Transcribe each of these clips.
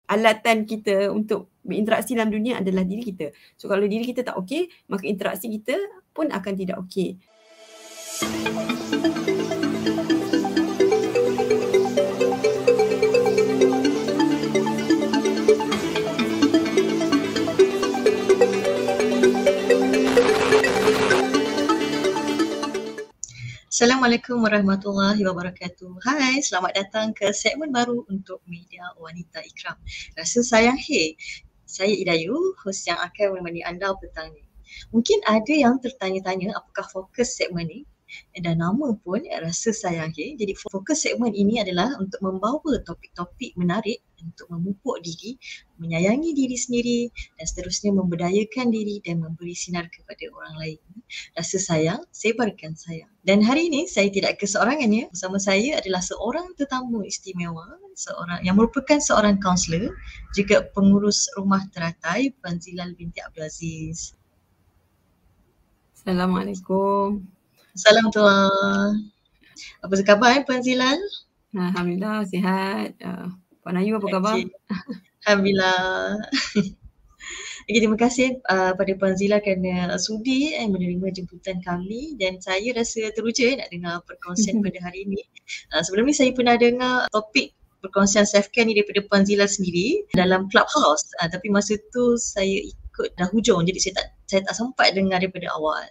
alatan kita untuk berinteraksi dalam dunia adalah diri kita. So kalau diri kita tak okey, maka interaksi kita pun akan tidak okey. Assalamualaikum warahmatullahi wabarakatuh. Hai, selamat datang ke segmen baru untuk Media Wanita Ikram. Rasa sayang saya Idayu, hos yang akan menemani anda petang ni. Mungkin ada yang tertanya-tanya apakah fokus segmen ni, dan nama pun rasa sayang. Jadi fokus segmen ini adalah untuk membawa topik-topik menarik untuk memupuk diri, menyayangi diri sendiri dan seterusnya memberdayakan diri dan memberi sinar kepada orang lain. Rasa sayang, sebarkan sayang. Dan hari ini saya tidak keseorangan ya. Bersama saya adalah seorang tetamu istimewa, seorang yang merupakan seorang kaunselor, juga pengurus rumah teratai Puan Zilal binti Abdul Aziz. Assalamualaikum. Salam Tuan. Apa khabar Puan Zilal? Alhamdulillah sihat. Puan Ayu apa khabar? Alhamdulillah. Okay, terima kasih pada Puan Zilal kerana sudi menerima jemputan kami dan saya rasa teruja nak dengar perkongsian pada hari ini. Sebelum ni saya pernah dengar topik perkongsian self-care ni daripada Puan Zilal sendiri dalam Clubhouse, tapi masa tu saya ikut dah hujung jadi saya tak sempat dengar daripada awal.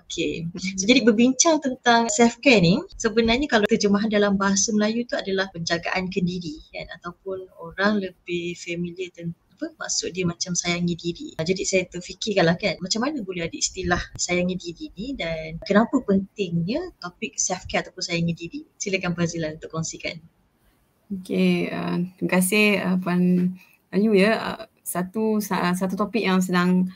Okay. So, jadi berbincang tentang self-care ni, sebenarnya kalau terjemahan dalam bahasa Melayu tu adalah penjagaan ke diri kan, ataupun orang lebih familiar tentang apa maksud dia macam sayangi diri. Jadi saya terfikirkanlah kan, macam mana boleh ada istilah sayangi diri ni dan kenapa pentingnya topik self-care ataupun sayangi diri. Silakan Puan Zilal untuk kongsikan. Okay, terima kasih Puan Ayu ya. Satu topik yang sedang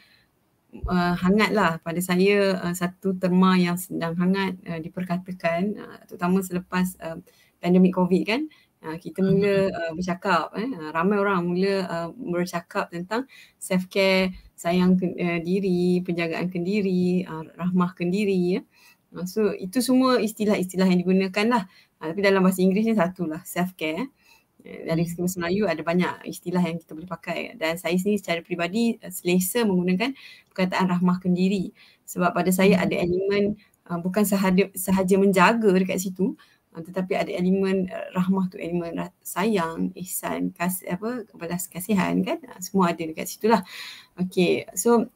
hangat lah pada saya, satu terma yang sedang hangat diperkatakan, terutama selepas pandemik COVID kan. Kita mula bercakap, ramai orang mula bercakap tentang self-care, sayang diri, penjagaan diri, rahmahkan diri ya. So itu semua istilah-istilah yang digunakan lah. Tapi dalam bahasa Inggeris ni satulah, self-care. Dari segi bahasa Melayu ada banyak istilah yang kita boleh pakai dan saya sendiri secara peribadi selesa menggunakan perkataan rahmahkan diri sebab pada saya ada elemen bukan sahaja menjaga dekat situ, tetapi ada elemen rahmah tu elemen sayang, ihsan, belas kasihan kan, semua ada dekat situlah. Okay, so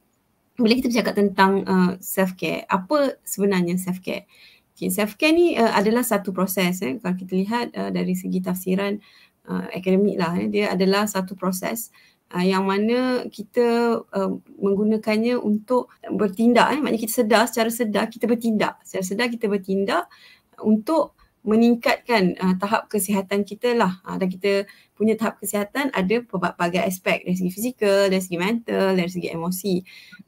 bila kita bercakap tentang self-care, apa sebenarnya self-care? Okay, self-care ni adalah satu proses kalau kita lihat dari segi tafsiran akademik lah, dia adalah satu proses yang mana kita menggunakannya untuk bertindak, maknanya kita secara sedar kita bertindak, untuk meningkatkan tahap kesihatan kita lah. Dan kita punya tahap kesihatan ada pelbagai aspek, dari segi fizikal, dari segi mental, dari segi emosi,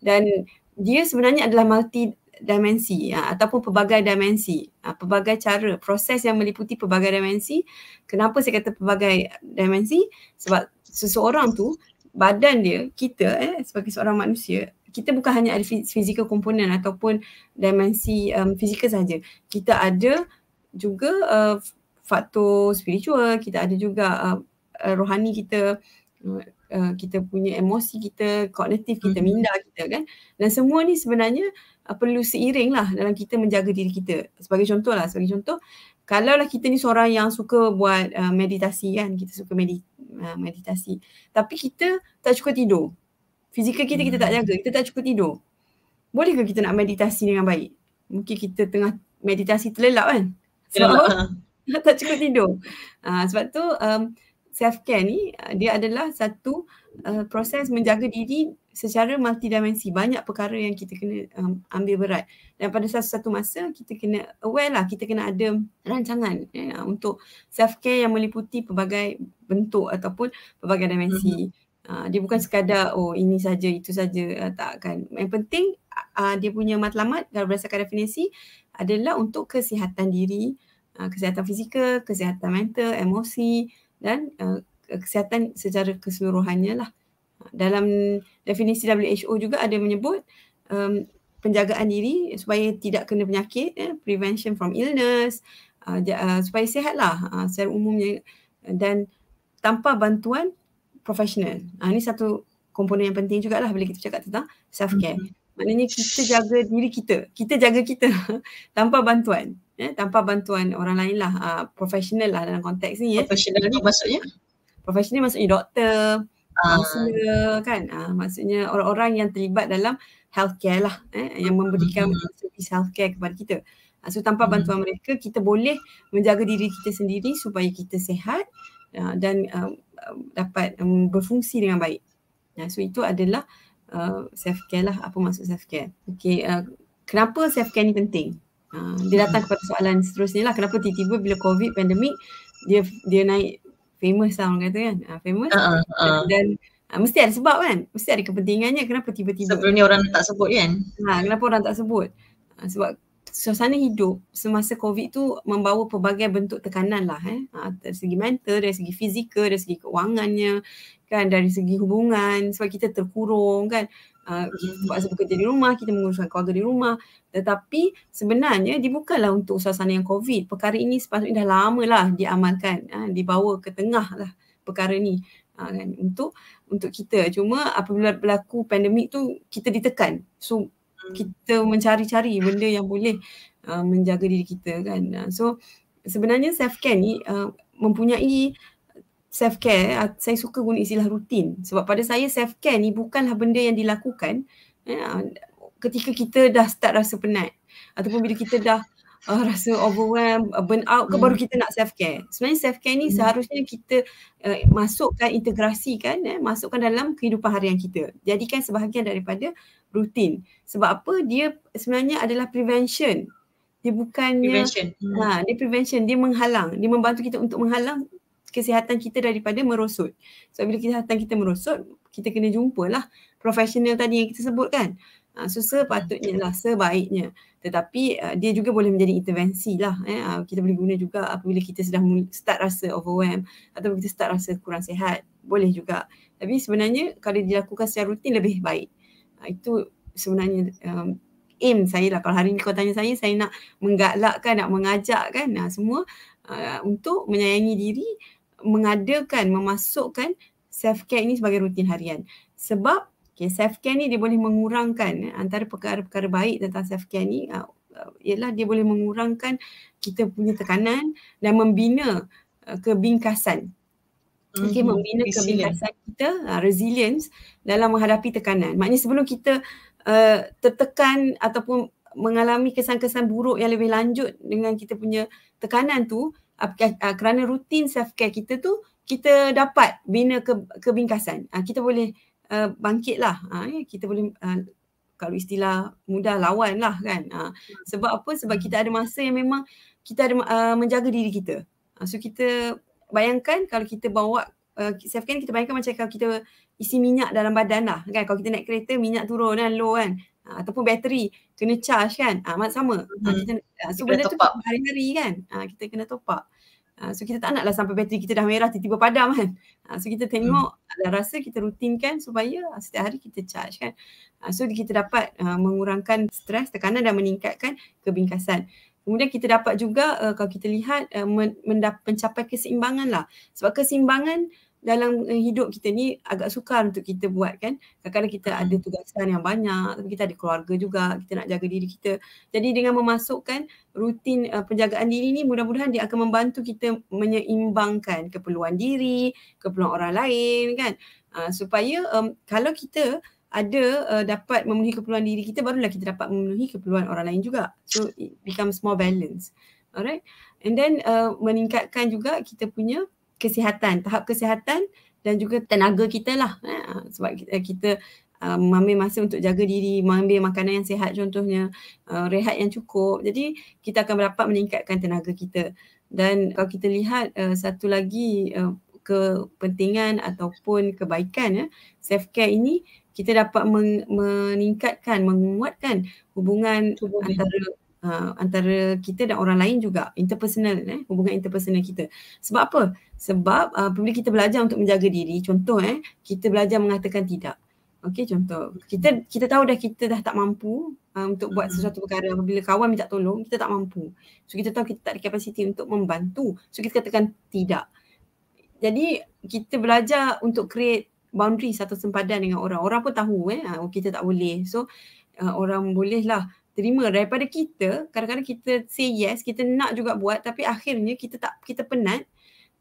dan dia sebenarnya adalah multi dimensi ataupun pelbagai dimensi, pelbagai cara, proses yang meliputi pelbagai dimensi. Kenapa saya kata pelbagai dimensi? Sebab seseorang tu, badan dia, kita sebagai seorang manusia, kita bukan hanya ada physical component ataupun dimensi fizikal saja. Kita ada juga faktor spiritual, kita ada juga rohani kita, kita punya emosi kita, kognitif kita, minda kita kan. Dan semua ni sebenarnya perlu seiring lah dalam kita menjaga diri kita. Sebagai contoh, kalaulah kita ni seorang yang suka buat meditasi kan, kita suka meditasi, tapi kita tak cukup tidur, fizikal kita tak jaga, kita tak cukup tidur, boleh ke kita nak meditasi dengan baik? Mungkin kita tengah meditasi terlelap kan, sebab tak cukup tidur. Sebab tu self-care ni dia adalah satu proses menjaga diri secara multidimensi. Banyak perkara yang kita kena ambil berat. Dan pada satu masa kita kena aware lah, kita kena ada rancangan untuk self-care yang meliputi pelbagai bentuk ataupun pelbagai dimensi. Dia bukan sekadar ini saja, itu saja, tak kan. Yang penting dia punya matlamat kalau berdasarkan definisi adalah untuk kesihatan diri, kesihatan fizikal, kesihatan mental, emosi dan kesihatan secara keseluruhannya lah. Dalam definisi WHO juga ada menyebut penjagaan diri supaya tidak kena penyakit, prevention from illness, supaya sihatlah secara umumnya, dan tanpa bantuan profesional. Ini satu komponen yang penting jugalah bila kita cakap tentang self-care. Maknanya kita jaga diri kita jaga kita tanpa bantuan. Tanpa bantuan orang lain lah, profesional lah dalam konteks ni. Profesional tu maksudnya? Profesional maksudnya doktor, kaunselor kan. Maksudnya orang-orang yang terlibat dalam healthcare lah, yang memberikan servis healthcare kepada kita. So tanpa bantuan mereka, kita boleh menjaga diri kita sendiri supaya kita sihat dan dapat berfungsi dengan baik. So itu adalah self-care lah. Apa maksud self-care? Okay, kenapa self-care ni penting? Dia datang kepada soalan seterusnya lah. Kenapa tiba-tiba bila COVID, pandemik, dia naik famous lah orang kata kan. Famous. Dan mesti ada sebab kan. Mesti ada kepentingannya kenapa tiba-tiba. Sebelum ni orang tak sebut kan. Kenapa orang tak sebut? Sebab suasana hidup semasa COVID tu membawa pelbagai bentuk tekanan lah. Dari segi mental, dari segi fizikal, dari segi keuangannya kan, dari segi hubungan, sebab kita terkurung kan. Kita terpaksa bekerja di rumah, kita menguruskan keluarga di rumah. Tetapi sebenarnya dia bukanlah untuk suasana yang COVID. Perkara ini sepatutnya dah lama lah diamalkan, dibawa ke tengah lah perkara ni kan, untuk kita. Cuma apabila berlaku pandemik tu kita ditekan. So kita mencari-cari benda yang boleh menjaga diri kita kan. So sebenarnya self-care ni mempunyai self-care, saya suka guna istilah rutin. Sebab pada saya self-care ni bukanlah benda yang dilakukan ketika kita dah start rasa penat. Ataupun bila kita dah rasa overwhelmed, burn out ke baru kita nak self-care. Sebenarnya self-care ni seharusnya kita masukkan, integrasikan, masukkan dalam kehidupan harian kita. Jadikan sebahagian daripada rutin. Sebab apa? Dia sebenarnya adalah prevention. Dia bukannya dia prevention, dia menghalang, dia membantu kita untuk menghalang kesihatan kita daripada merosot. So bila kesihatan kita merosot, kita kena jumpalah profesional tadi yang kita sebut kan. So sepatutnya lah, sebaiknya. Tetapi dia juga boleh menjadi intervensi lah. Kita boleh guna juga apabila kita sedang start rasa overwhelmed atau kita start rasa kurang sihat. Boleh juga. Tapi sebenarnya kalau dilakukan secara rutin lebih baik. Itu sebenarnya aim saya lah. Kalau hari ni kau tanya saya nak menggalakkan, nak mengajakkan semua untuk menyayangi diri, mengadakan, memasukkan self-care ini sebagai rutin harian. Sebab self-care ni dia boleh mengurangkan, antara perkara-perkara baik tentang self-care ni ialah dia boleh mengurangkan kita punya tekanan dan membina kebingkasan. Membina kebingkasan kita, resilience dalam menghadapi tekanan. Maknanya sebelum kita tertekan ataupun mengalami kesan-kesan buruk yang lebih lanjut dengan kita punya tekanan tu, kerana rutin self-care kita tu, kita dapat bina kebingkasan. Kita boleh bangkit lah. Kita boleh, kalau istilah mudah, lawan lah kan. Sebab apa? Sebab kita ada masa yang memang kita ada menjaga diri kita. So kita bayangkan kalau kita bawa self-care, kita bayangkan macam kalau kita isi minyak dalam badan lah kan. Kalau kita naik kereta, minyak turun kan, low kan. Ataupun bateri kena charge kan, sama. So benda tu hari-hari kan, kita kena top up. So kita tak naklah sampai bateri kita dah merah tiba-tiba padam kan. So kita tengok, ada rasa kita rutinkan supaya setiap hari kita charge kan. So kita dapat mengurangkan stres, tekanan dan meningkatkan kebingkasan. Kemudian kita dapat juga kalau kita lihat mencapai keseimbangan lah. Sebab keseimbangan dalam hidup kita ni agak sukar untuk kita buat kan. Kadang-kadang kita ada tugasan yang banyak, tapi kita ada keluarga juga, kita nak jaga diri kita. Jadi dengan memasukkan rutin penjagaan diri ni, mudah-mudahan dia akan membantu kita menyeimbangkan keperluan diri, keperluan orang lain kan. Supaya kalau kita ada dapat memenuhi keperluan diri kita, barulah kita dapat memenuhi keperluan orang lain juga. So it becomes more balanced. Alright. And then meningkatkan juga kita punya kesihatan, tahap kesihatan dan juga tenaga kita lah. Sebab kita mengambil masa untuk jaga diri, mengambil makanan yang sihat contohnya, rehat yang cukup. Jadi kita akan dapat meningkatkan tenaga kita. Dan kalau kita lihat satu lagi kepentingan ataupun kebaikan self-care ini, kita dapat meningkatkan, menguatkan hubungan antara kita dan orang lain juga, interpersonal, hubungan interpersonal kita. Sebab apa? Sebab apabila kita belajar untuk menjaga diri, contoh kita belajar mengatakan tidak. Okey, contoh kita tahu kita dah tak mampu untuk buat sesuatu perkara. Apabila kawan minta tolong, kita tak mampu. So kita tahu kita tak ada kapasiti untuk membantu. So kita katakan tidak. Jadi kita belajar untuk create boundaries atau sempadan dengan orang. Orang pun tahu kita tak boleh. So orang bolehlah terima daripada kita. Kadang-kadang kita say yes, kita nak juga buat tapi akhirnya kita penat,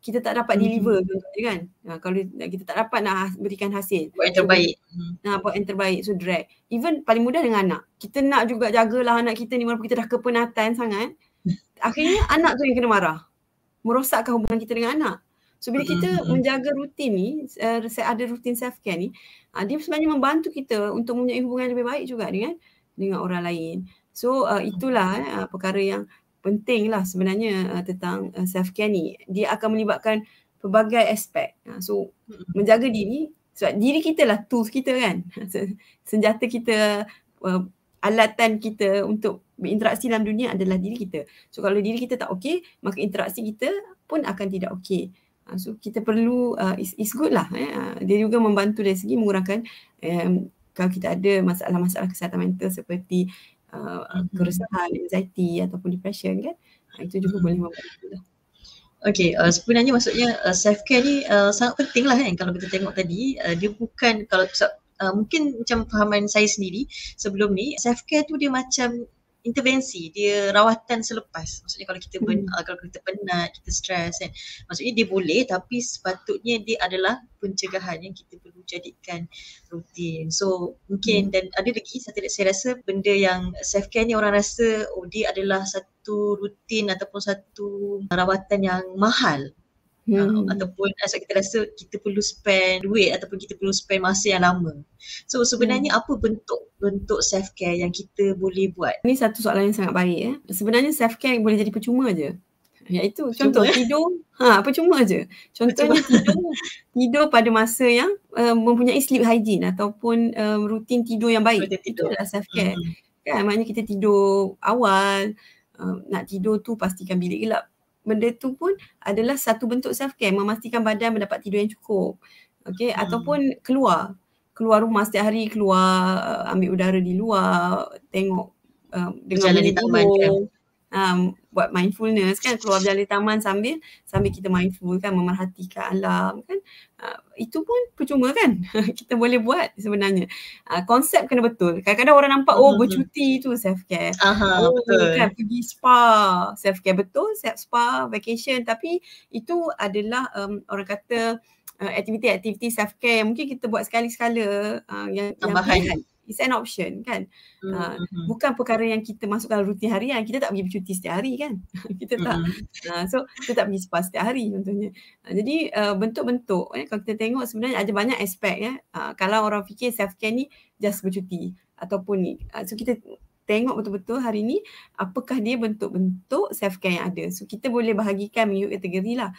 kita tak dapat deliver contohnya kan. Kalau kita tak dapat nak berikan hasil. Buat yang terbaik. Buat yang terbaik, so drag. Even paling mudah dengan anak. Kita nak juga jagalah anak kita ni walaupun kita dah kepenatan sangat. Akhirnya anak tu yang kena marah. Merosakkan hubungan kita dengan anak. So bila kita menjaga rutin ni, ada rutin self-care ni, dia sebenarnya membantu kita untuk mempunyai hubungan yang lebih baik juga dengan orang lain. So itulah perkara yang penting lah sebenarnya tentang self-care ni. Dia akan melibatkan pelbagai aspek. So menjaga diri, sebab diri kita lah tools kita kan. Senjata kita, alatan kita untuk berinteraksi dalam dunia adalah diri kita. So kalau diri kita tak okey, maka interaksi kita pun akan tidak okey. So kita perlu, it's good lah. Dia juga membantu dari segi mengurangkan kalau kita ada masalah-masalah kesihatan mental seperti keresahan, anxiety ataupun depression kan. Itu juga boleh membantu lah. Okay, sebenarnya maksudnya self-care ni sangat penting lah kan kalau kita tengok tadi. Dia bukan, kalau mungkin macam fahaman saya sendiri sebelum ni, self-care tu dia macam intervensi, dia rawatan selepas. Maksudnya kalau kita kalau kita penat, kita stres kan, maksudnya dia boleh tapi sepatutnya dia adalah pencegahan yang kita perlu jadikan rutin. So mungkin dan ada lagi saya rasa benda yang self-care ni orang rasa dia adalah satu rutin ataupun satu rawatan yang mahal. Ataupun kita rasa kita perlu spend duit ataupun kita perlu spend masa yang lama. So sebenarnya apa bentuk self-care yang kita boleh buat? Ini satu soalan yang sangat baik. Sebenarnya self-care boleh jadi percuma je. Iaitu contoh tidur, percuma je. Contohnya tidur pada masa yang mempunyai sleep hygiene ataupun rutin tidur yang baik. Itu adalah self-care. Kan maknanya kita tidur awal, nak tidur tu pastikan bilik gelap. Benda tu pun adalah satu bentuk self-care, memastikan badan mendapat tidur yang cukup. Okay, ataupun keluar rumah setiap hari, keluar ambil udara di luar, tengok dengan berjalan di taman kan. Buat mindfulness kan, keluar berjalan di taman sambil kita mindful kan, memerhatikan alam kan. Itu pun percuma kan. Kita boleh buat sebenarnya. Konsep kena betul. Kadang-kadang orang nampak bercuti tu self-care. Betul. Kan pergi spa, self-care betul, spa, vacation, tapi itu adalah orang kata aktiviti-aktiviti self-care yang mungkin kita buat sekali-sekala yang tambahan. It's an option kan. Bukan perkara yang kita masukkan rutin harian. Kita tak pergi bercuti setiap hari kan. Kita tak. So kita tak pergi spa setiap hari contohnya. Jadi bentuk-bentuk kalau kita tengok sebenarnya ada banyak aspek kalau orang fikir self-care ni just bercuti ataupun ni. So kita tengok betul-betul hari ni apakah dia bentuk-bentuk self-care yang ada. So kita boleh bahagikan mengikut kategori lah.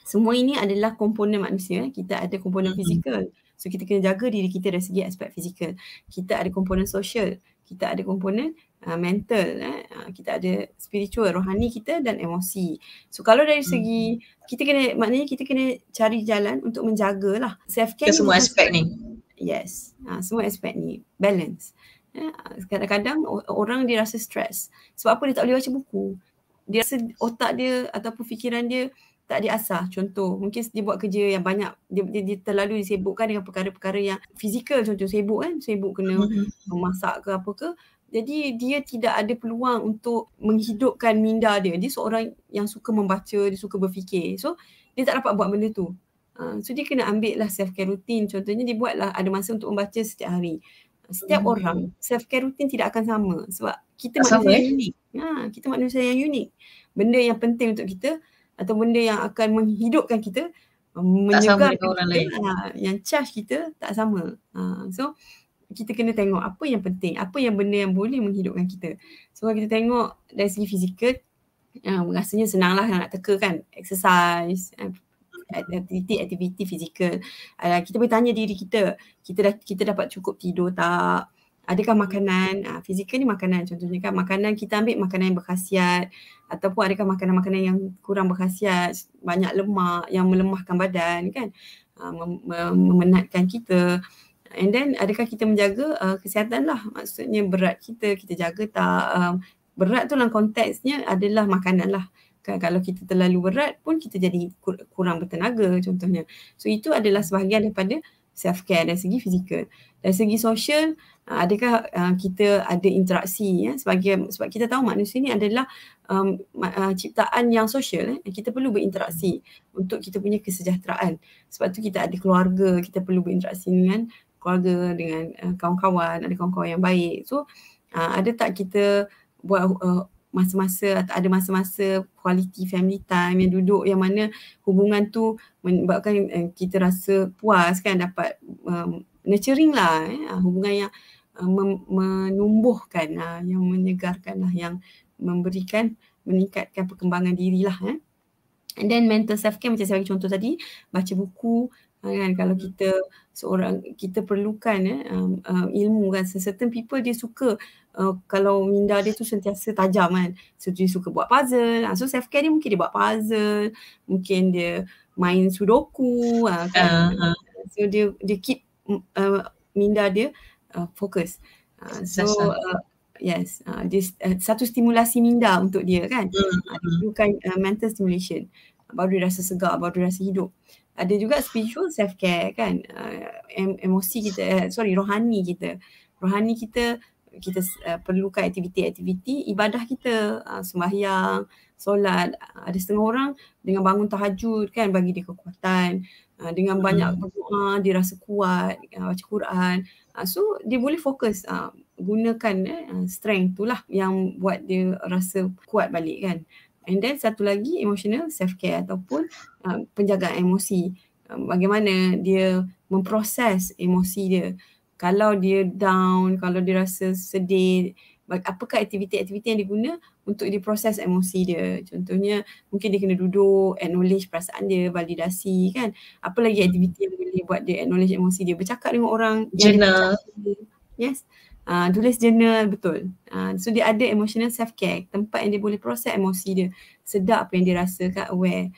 Semua ini adalah komponen manusia. Kita ada komponen fizikal. So kita kena jaga diri kita dari segi aspek fizikal. Kita ada komponen sosial. Kita ada komponen mental. Kita ada spiritual, rohani kita dan emosi. So kalau dari segi maknanya kita kena cari jalan untuk menjagalah self-care ni. Semua aspek ni. Yes. Semua aspek ni. Balance. Kadang-kadang orang dia rasa stres. Sebab apa dia tak boleh baca buku. Dia rasa otak dia ataupun fikiran dia tak diasah. Contoh, mungkin dia buat kerja yang banyak, dia terlalu disibukkan dengan perkara-perkara yang fizikal. Contoh sibuk kena memasak ke apa ke. Jadi dia tidak ada peluang untuk menghidupkan minda dia. Dia seorang yang suka membaca, dia suka berfikir. So dia tak dapat buat benda tu. So dia kena ambil lah self-care routine. Contohnya dia buatlah ada masa untuk membaca setiap hari. Setiap orang self-care routine tidak akan sama. Sebab kita manusia yang unik. Kita manusia yang unik. Benda yang penting untuk kita atau benda yang akan menghidupkan kita, menyegarkan kita, yang charge kita tak sama. So kita kena tengok apa yang penting, apa yang benda yang boleh menghidupkan kita. So kalau kita tengok dari segi fizikal, rasanya senanglah nak teka kan, exercise, aktiviti fizikal. Kita boleh tanya diri kita, kita dapat cukup tidur tak? Adakah makanan, fizikal ni makanan contohnya kan, makanan kita ambil makanan yang berkhasiat ataupun adakah makanan-makanan yang kurang berkhasiat, banyak lemak yang melemahkan badan kan, memenatkan kita. And then adakah kita menjaga kesihatan lah, maksudnya berat kita jaga tak. Berat tu dalam konteksnya adalah makanan lah. Kan kalau kita terlalu berat pun kita jadi kurang bertenaga contohnya. So itu adalah sebahagian daripada self care dari segi fizikal. Dari segi sosial, adakah kita ada interaksi sebab kita tahu manusia ni adalah ciptaan yang sosial. Kita perlu berinteraksi untuk kita punya kesejahteraan. Sebab tu kita ada keluarga, kita perlu berinteraksi dengan keluarga, dengan kawan-kawan, ada kawan-kawan yang baik. So ada tak kita buat masa-masa atau ada masa-masa quality family time yang duduk yang mana hubungan tu menyebabkan kita rasa puas kan, dapat nurturing lah, hubungan yang menumbuhkan, yang menyegarkan lah, yang memberikan, meningkatkan perkembangan diri lah. And then mental self care macam saya bagi contoh tadi, baca buku kan, kalau kita perlukan ilmu kan. Certain people dia suka kalau minda dia tu sentiasa tajam kan, so dia suka buat puzzle, so self care dia mungkin dia buat puzzle, mungkin dia main sudoku kan. So dia keep minda dia fokus. So yes, satu stimulasi minda untuk dia kan. Dia perlukan mental stimulation, baru dia rasa segar, baru dia rasa hidup. Ada juga spiritual self care kan, emosi kita, rohani kita. Rohani kita perlukan aktiviti-aktiviti ibadah kita, sembahyang, solat. Ada setengah orang dengan bangun tahajud kan bagi dia kekuatan, dengan banyak berdoa dia rasa kuat, baca Quran. So dia boleh fokus, gunakan strength tu lah yang buat dia rasa kuat balik kan. And then satu lagi emotional self care ataupun penjagaan emosi. Bagaimana dia memproses emosi dia. Kalau dia down, kalau dia rasa sedih, apakah aktiviti-aktiviti yang diguna untuk dia proses emosi dia. Contohnya mungkin dia kena duduk, acknowledge perasaan dia, validasi kan. Apa lagi aktiviti yang boleh buat dia acknowledge emosi dia. Bercakap dengan orang yang dia percaya. Yes. Tulis journal, betul. So dia ada emotional self care, tempat yang dia boleh proses emosi dia, sedar apa yang dia rasa kan, aware.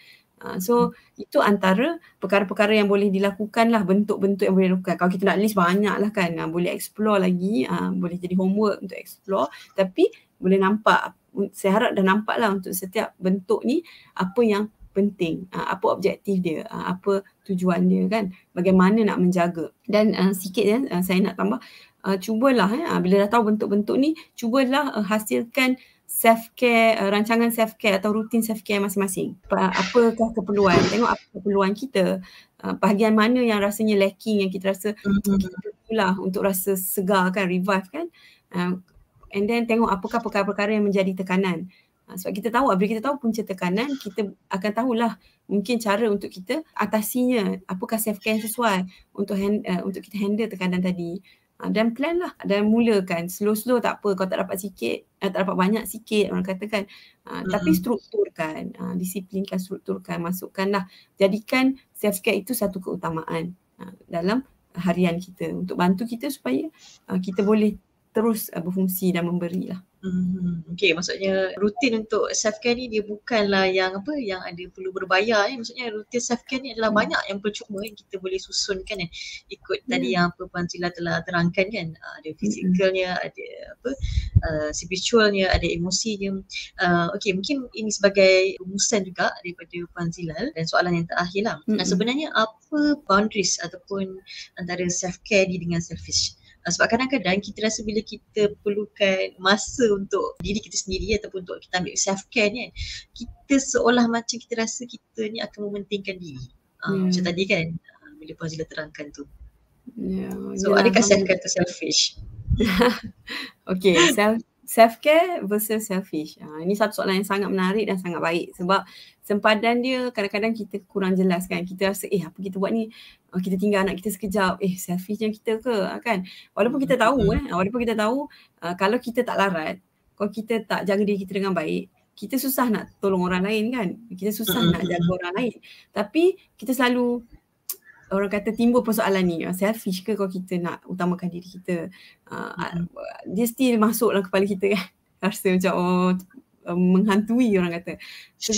So itu antara perkara-perkara yang boleh dilakukan lah, bentuk-bentuk yang boleh dilakukan. Kalau kita nak list banyak lah kan, boleh explore lagi, boleh jadi homework untuk explore. Tapi boleh nampak, saya harap dah nampak lah untuk setiap bentuk ni apa yang penting, apa objektif dia, apa tujuan dia kan, bagaimana nak menjaga. Dan sikit saya nak tambah, cubalah bila dah tahu bentuk-bentuk ni, cubalah hasilkan self-care, rancangan self-care atau rutin self-care masing-masing. Apakah keperluan, tengok apa keperluan kita, bahagian mana yang rasanya lacking, yang kita rasa kita perlulah untuk rasa segar kan, revive kan. And then tengok apakah perkara-perkara yang menjadi tekanan. Sebab kita tahu, bila kita tahu punca tekanan, kita akan tahulah mungkin cara untuk kita atasinya, apakah self-care yang sesuai untuk kita handle tekanan tadi. Dan plan lah, dan mulakan slow-slow, tak apa kalau tak dapat sikit, tak dapat banyak sikit orang katakan, tapi strukturkan, disiplinkan, strukturkan, masukkanlah, jadikan self-care itu satu keutamaan dalam harian kita untuk bantu kita supaya kita boleh terus berfungsi dan memberilah. Okay, maksudnya rutin untuk self care ni dia bukanlah yang ada perlu berbayar. Maksudnya rutin self care ni adalah banyak yang percuma yang kita boleh susunkan ikut tadi yang Puan Zila telah terangkan kan. Ada fizikalnya, ada spiritualnya, ada emosinya. Okay, mungkin ini sebagai rumusan juga daripada Puan Zila dan soalan yang terakhir lah. Sebenarnya apa boundaries ataupun antara self care ni dengan selfish? Sebab kadang-kadang kita rasa bila kita perlukan masa untuk diri kita sendiri ataupun untuk kita ambil self-care ni, kita seolah macam kita rasa kita ni akan mementingkan diri. Macam tadi kan, bila Puan Zila terangkan tu. So adakah self-care tu selfish? Okay, self-care versus selfish. Ini satu soalan yang sangat menarik dan sangat baik sebab sempadan dia kadang-kadang kita kurang jelas kan. Kita rasa apa kita buat ni, kita tinggal anak kita sekejap, selfishnya kita ke kan. Walaupun kita tahu kalau kita tak larat, kalau kita tak jaga diri kita dengan baik, kita susah nak tolong orang lain kan. Kita susah nak jaga orang lain. Tapi kita selalu, orang kata timbul persoalan ni, selfish ke kalau kita nak utamakan diri kita. Dia still masuk dalam kepala kita kan. Rasa macam menghantui orang kata. So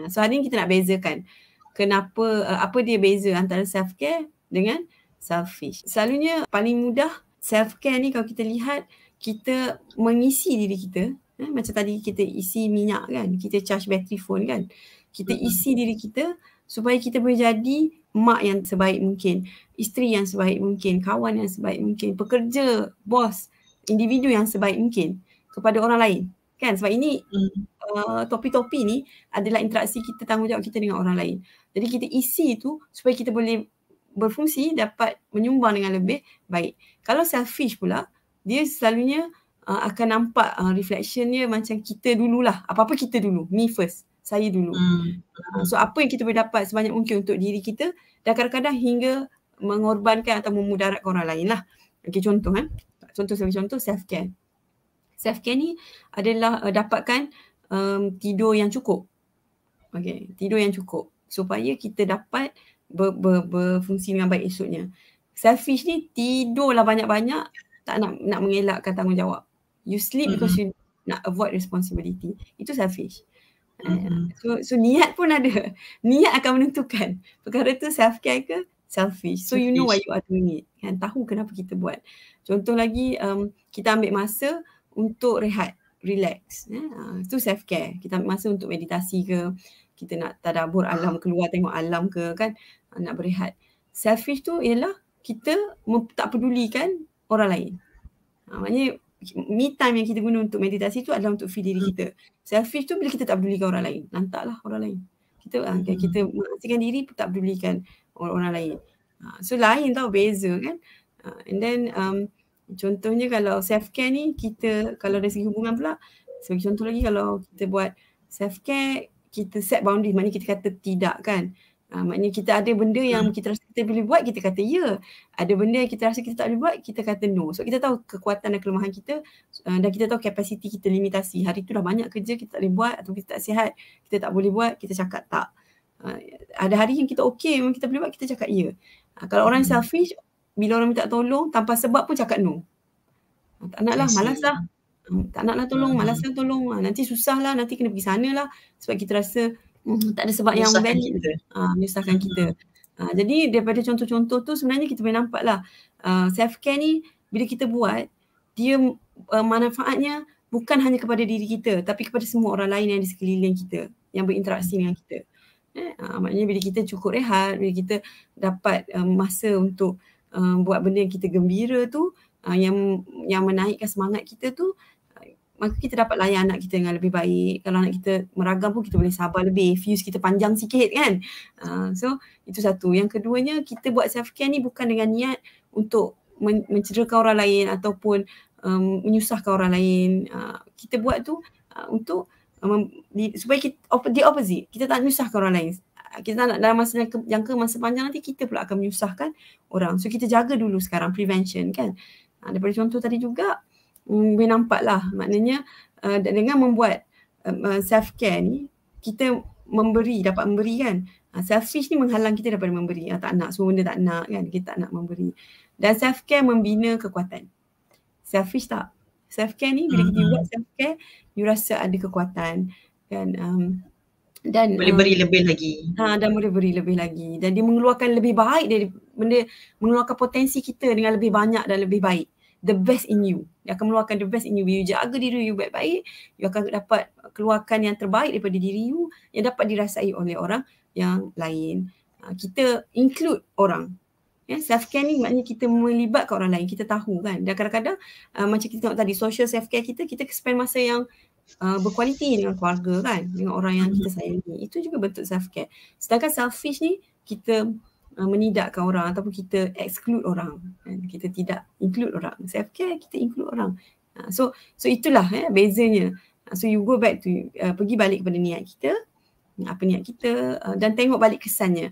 so hari ni kita nak bezakan kenapa, apa dia beza antara self-care dengan selfish. Selalunya paling mudah self-care ni kalau kita lihat, kita mengisi diri kita Macam tadi kita isi minyak kan, kita charge battery phone kan. Kita isi diri kita supaya kita boleh jadi mak yang sebaik mungkin, isteri yang sebaik mungkin, kawan yang sebaik mungkin, pekerja, bos, individu yang sebaik mungkin kepada orang lain. Kan? Sebab ini topi-topi ni adalah interaksi kita, tanggungjawab kita dengan orang lain. Jadi kita isi tu supaya kita boleh berfungsi, dapat menyumbang dengan lebih baik. Kalau selfish pula, dia selalunya akan nampak reflection dia macam kita dululah. Apa-apa kita dulu, me first, saya dulu. So apa yang kita boleh dapat sebanyak mungkin untuk diri kita, dan kadang-kadang hingga mengorbankan atau memudaratkan orang lain lah. Okay, contoh sebagai contoh self-care. Self-care ni adalah dapatkan tidur yang cukup. Okay, tidur yang cukup supaya kita dapat berfungsi dengan baik esoknya. Selfish ni tidurlah banyak-banyak, tak nak mengelakkan tanggungjawab. You sleep because you nak avoid responsibility. Itu selfish. So niat pun ada. Niat akan menentukan perkara tu self-care ke selfish. So you know why you are doing it. Kan? Tahu kenapa kita buat. Contoh lagi, kita ambil masa untuk rehat, relax. Itu self-care. Kita ambil masa untuk meditasi ke, kita nak tadabbur alam, keluar tengok alam ke, kan, nak berehat. Selfish tu ialah kita tak pedulikan orang lain. Maknanya me time yang kita guna untuk meditasi tu adalah untuk feel diri kita. Selfish tu bila kita tak pedulikan orang lain. Lantaklah orang lain. Kita mengasihkan diri tak pedulikan orang lain. So lain tau, beza kan. And then contohnya kalau self-care ni, kita kalau dari segi hubungan pula, sebagai contoh lagi, kalau kita buat self-care, kita set boundary, maknanya kita kata tidak kan. Maknanya kita ada benda yang kita rasa kita boleh buat, kita kata ya. Ada benda yang kita rasa kita tak boleh buat, kita kata no. So kita tahu kekuatan dan kelemahan kita, dan kita tahu kapasiti kita, limitasi. Hari tu dah banyak kerja kita tak boleh buat, atau kita tak sihat, kita tak boleh buat, kita cakap tak. Ada hari yang kita okey, memang kita boleh buat, kita cakap ya. Kalau orang selfish, bila orang minta tolong tanpa sebab pun cakap no. Tak nak lah, malas lah. Tak nak lah tolong, malas lah tolong. Nanti susah lah, nanti kena pergi sana lah. Sebab kita rasa tak ada sebab yang valid. Menyusahkan kita. Jadi daripada contoh-contoh tu sebenarnya kita boleh nampak lah, self-care ni bila kita buat, dia manfaatnya bukan hanya kepada diri kita, tapi kepada semua orang lain yang di sekeliling kita, yang berinteraksi dengan kita. Maknanya bila kita cukup rehat, bila kita dapat masa untuk buat benda yang kita gembira tu, yang menaikkan semangat kita tu, maka kita dapat layan anak kita dengan lebih baik. Kalau anak kita meragam pun kita boleh sabar lebih, fuse kita panjang sikit kan. So itu satu. Yang keduanya, kita buat self-care ni bukan dengan niat untuk mencederakan orang lain ataupun menyusahkan orang lain. Kita buat tu untuk supaya kita, the opposite, kita tak menyusahkan orang lain. Kita tak nak dalam masa jangka masa panjang nanti kita pula akan menyusahkan orang. So kita jaga dulu sekarang, prevention kan. Daripada contoh tadi juga, boleh nampak lah, maknanya dengan membuat self-care ni, kita dapat memberi kan. Selfish ni menghalang kita daripada memberi. Tak nak, semua benda tak nak kan, kita tak nak memberi. Dan self-care membina kekuatan. Selfish tak. Self-care ni, bila kita buat self-care, you rasa ada kekuatan kan. Dan boleh beri lebih lagi. Dan boleh beri lebih lagi. Dan dia mengeluarkan lebih baik dari benda, mengeluarkan potensi kita dengan lebih banyak dan lebih baik. The best in you. Dia akan mengeluarkan the best in you. You jaga diri you baik-baik, you akan dapat keluarkan yang terbaik daripada diri you yang dapat dirasai oleh orang yang lain. Kita include orang. Self-care ni maknanya kita melibatkan orang lain. Kita tahu kan. Dan kadang-kadang macam kita tengok tadi, social self-care kita spend masa yang berkualiti dengan keluarga kan, dengan orang yang kita sayangi. Itu juga bentuk self-care. Sedangkan selfish ni, kita menidakkan orang ataupun kita exclude orang. Kita tidak include orang. Self-care, kita include orang. So itulah bezanya. So you go back to, pergi balik kepada niat kita, apa niat kita, dan tengok balik kesannya.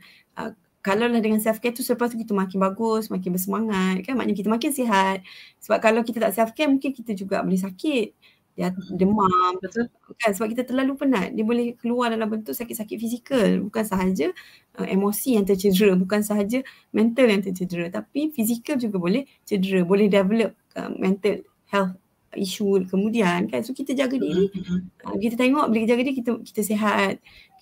Kalau lah dengan self-care tu, selepas tu kita makin bagus, makin bersemangat kan, maknanya kita makin sihat. Sebab kalau kita tak self-care, mungkin kita juga boleh sakit. Dia demam, betul kan, sebab kita terlalu penat. Dia boleh keluar dalam bentuk sakit-sakit fizikal, bukan sahaja emosi yang tercedera, bukan sahaja mental yang tercedera, tapi fizikal juga boleh cedera, boleh develop mental health issue kemudian kan. So kita jaga diri, kita tengok bila kita jaga diri, kita sihat,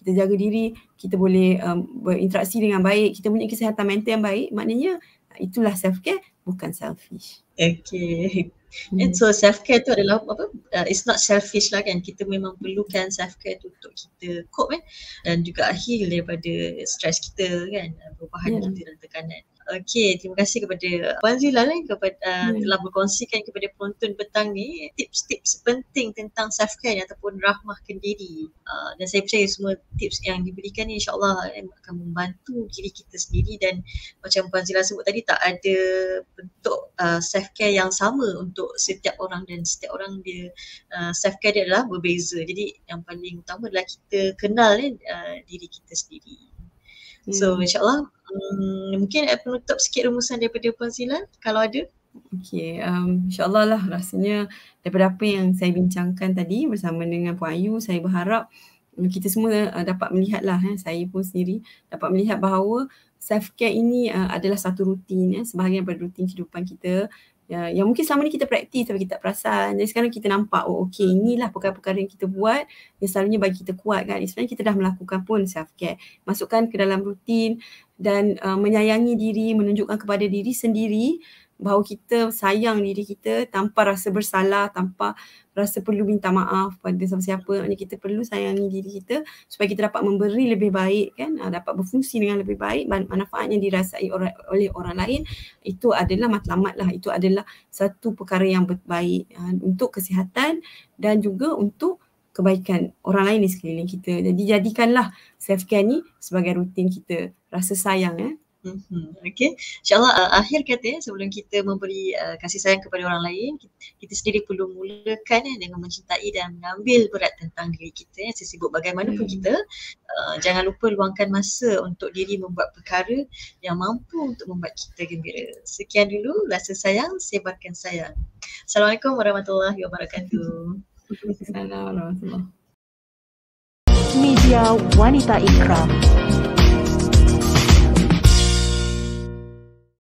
kita jaga diri, kita boleh berinteraksi dengan baik, kita punya kesihatan mental yang baik, maknanya itulah self-care, bukan selfish. Okay. And so self-care tu adalah apa, it's not selfish lah kan, kita memang perlukan self-care tu untuk kita cope dan juga heal daripada stres kita kan, perubahan kita dan tekanan. Okay, terima kasih kepada Puan Zila telah berkongsikan kepada penonton petang ni tips-tips penting tentang self-care ataupun rahmahkan diri. Dan saya percaya semua tips yang diberikan ni insyaAllah akan membantu diri kita sendiri, dan macam Puan Zila sebut tadi, tak ada bentuk self-care yang sama untuk setiap orang, dan setiap orang dia self-care dia adalah berbeza. Jadi yang paling utama adalah kita kenal diri kita sendiri. So insyaAllah mungkin penutup sikit rumusan daripada Puan Zila kalau ada. Okay, insyaAllah lah, rasanya daripada apa yang saya bincangkan tadi bersama dengan Puan Ayu, saya berharap kita semua dapat melihat lah, saya pun sendiri dapat melihat bahawa self-care ini adalah satu rutin, sebahagian daripada rutin kehidupan kita, yang mungkin selama ni kita praktis tapi kita tak perasan. Jadi sekarang kita nampak, oh okey, inilah perkara-perkara yang kita buat yang selalunya bagi kita kuat kan. Sebenarnya kita dah melakukan pun self-care. Masukkan ke dalam rutin dan menyayangi diri, menunjukkan kepada diri sendiri bahawa kita sayang diri kita tanpa rasa bersalah, tanpa rasa perlu minta maaf pada siapa-siapa. Maksudnya kita perlu sayangi diri kita supaya kita dapat memberi lebih baik kan, dapat berfungsi dengan lebih baik, manfaat yang dirasai oleh orang lain. Itu adalah matlamat lah, itu adalah satu perkara yang baik untuk kesihatan dan juga untuk kebaikan orang lain di sekeliling kita. Jadi jadikanlah self-care ni sebagai rutin kita, rasa sayang Okay, insyaAllah akhir kata sebelum kita memberi kasih sayang kepada orang lain, kita sendiri perlu mulakan dengan mencintai dan mengambil berat tentang diri kita. Sesibuk bagaimanapun kita, jangan lupa luangkan masa untuk diri membuat perkara yang mampu untuk membuat kita gembira. Sekian dulu, rasa sayang, sebarkan sayang. Assalamualaikum warahmatullahi wabarakatuh. Assalamualaikum warahmatullahi wabarakatuh. Media Wanita Ikram.